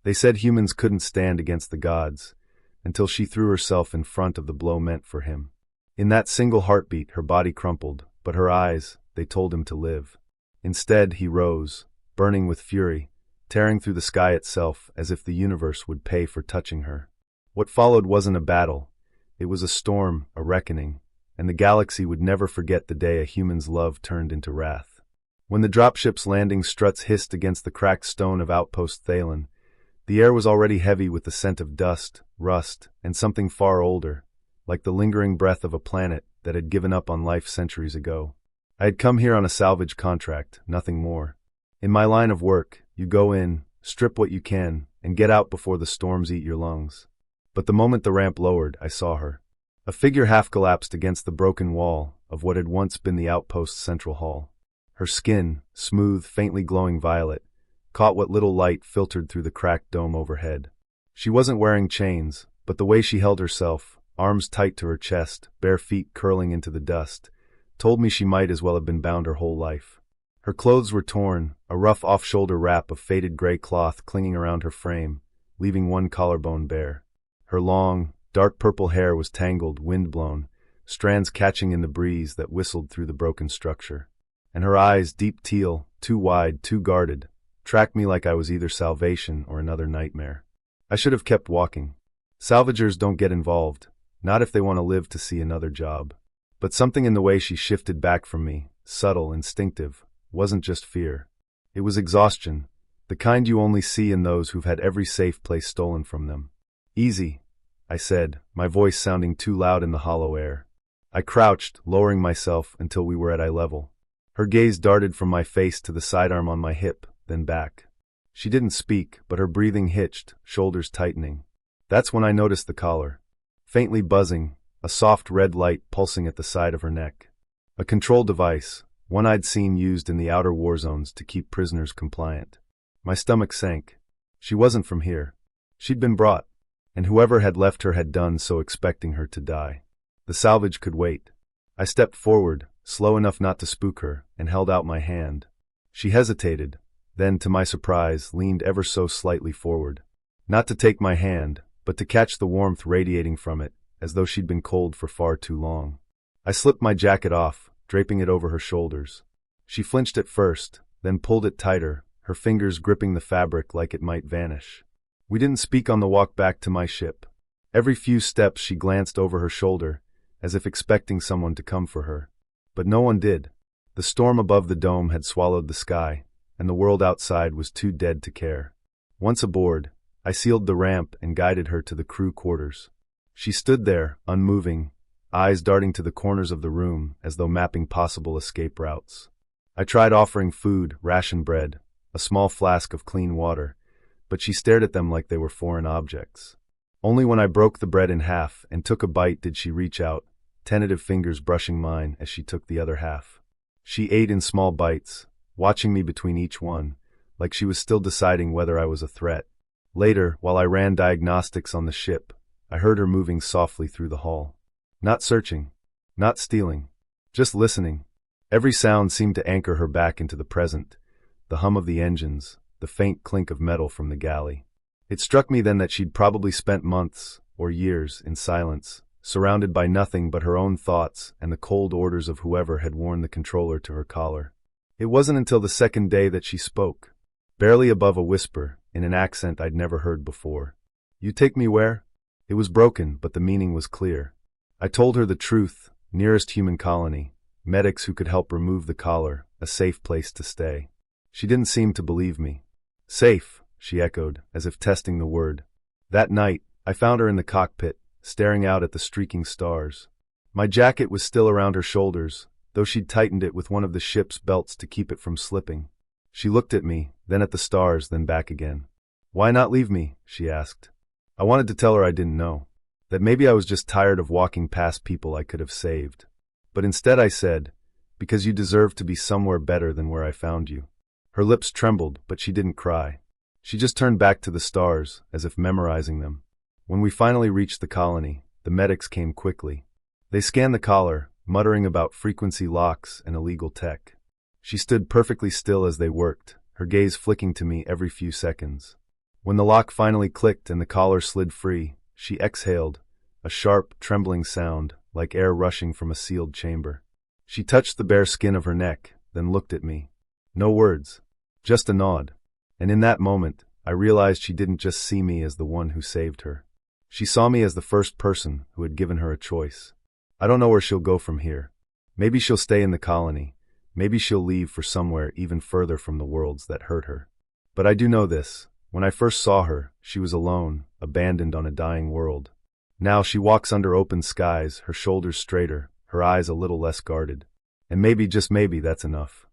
They said humans couldn't stand against the gods, until she threw herself in front of the blow meant for him. In that single heartbeat, her body crumpled, but her eyes, they told him to live. Instead, he rose, burning with fury, tearing through the sky itself as if the universe would pay for touching her. What followed wasn't a battle. It was a storm, a reckoning, and the galaxy would never forget the day a human's love turned into wrath. When the dropship's landing struts hissed against the cracked stone of Outpost Thalen, the air was already heavy with the scent of dust, rust, and something far older, like the lingering breath of a planet that had given up on life centuries ago. I had come here on a salvage contract, nothing more. In my line of work, you go in, strip what you can, and get out before the storms eat your lungs. But the moment the ramp lowered, I saw her. A figure half collapsed against the broken wall of what had once been the outpost's central hall. Her skin, smooth, faintly glowing violet, caught what little light filtered through the cracked dome overhead. She wasn't wearing chains, but the way she held herself, arms tight to her chest, bare feet curling into the dust, told me she might as well have been bound her whole life. Her clothes were torn, a rough off-shoulder wrap of faded gray cloth clinging around her frame, leaving one collarbone bare. Her long, dark purple hair was tangled, wind-blown, strands catching in the breeze that whistled through the broken structure. And her eyes, deep teal, too wide, too guarded, tracked me like I was either salvation or another nightmare. I should have kept walking. Salvagers don't get involved, not if they want to live to see another job. But something in the way she shifted back from me, subtle, instinctive, wasn't just fear. It was exhaustion, the kind you only see in those who've had every safe place stolen from them. Easy, I said, my voice sounding too loud in the hollow air. I crouched, lowering myself until we were at eye level. Her gaze darted from my face to the sidearm on my hip, then back. She didn't speak, but her breathing hitched, shoulders tightening. That's when I noticed the collar. Faintly buzzing, a soft red light pulsing at the side of her neck. A control device, one I'd seen used in the outer war zones to keep prisoners compliant. My stomach sank. She wasn't from here. She'd been brought, and whoever had left her had done so expecting her to die. The salvage could wait. I stepped forward, slow enough not to spook her, and held out my hand. She hesitated, then, to my surprise, leaned ever so slightly forward. Not to take my hand, but to catch the warmth radiating from it, as though she'd been cold for far too long. I slipped my jacket off, draping it over her shoulders. She flinched at first, then pulled it tighter, her fingers gripping the fabric like it might vanish. We didn't speak on the walk back to my ship. Every few steps she glanced over her shoulder, as if expecting someone to come for her. But no one did. The storm above the dome had swallowed the sky, and the world outside was too dead to care. Once aboard, I sealed the ramp and guided her to the crew quarters. She stood there, unmoving, eyes darting to the corners of the room as though mapping possible escape routes. I tried offering food, ration bread, a small flask of clean water, but she stared at them like they were foreign objects. Only when I broke the bread in half and took a bite did she reach out, tentative fingers brushing mine as she took the other half. She ate in small bites, watching me between each one, like she was still deciding whether I was a threat. Later, while I ran diagnostics on the ship, I heard her moving softly through the hall. Not searching, not stealing, just listening. Every sound seemed to anchor her back into the present, the hum of the engines, the faint clink of metal from the galley. It struck me then that she'd probably spent months, or years, in silence, surrounded by nothing but her own thoughts and the cold orders of whoever had worn the controller to her collar. It wasn't until the second day that she spoke, barely above a whisper, in an accent I'd never heard before. "You take me where?" It was broken, but the meaning was clear. I told her the truth, nearest human colony, medics who could help remove the collar, a safe place to stay. She didn't seem to believe me. "Safe," she echoed, as if testing the word. That night, I found her in the cockpit, staring out at the streaking stars. My jacket was still around her shoulders, though she'd tightened it with one of the ship's belts to keep it from slipping. She looked at me, then at the stars, then back again. "Why not leave me?" she asked. I wanted to tell her I didn't know, that maybe I was just tired of walking past people I could have saved. But instead I said, "Because you deserve to be somewhere better than where I found you." Her lips trembled, but she didn't cry. She just turned back to the stars, as if memorizing them. When we finally reached the colony, the medics came quickly. They scanned the collar, muttering about frequency locks and illegal tech. She stood perfectly still as they worked, her gaze flicking to me every few seconds. When the lock finally clicked and the collar slid free, she exhaled, a sharp, trembling sound, like air rushing from a sealed chamber. She touched the bare skin of her neck, then looked at me. No words, just a nod. And in that moment, I realized she didn't just see me as the one who saved her. She saw me as the first person who had given her a choice. I don't know where she'll go from here. Maybe she'll stay in the colony. Maybe she'll leave for somewhere even further from the worlds that hurt her. But I do know this. When I first saw her, she was alone, abandoned on a dying world. Now she walks under open skies, her shoulders straighter, her eyes a little less guarded. And maybe, just maybe, that's enough.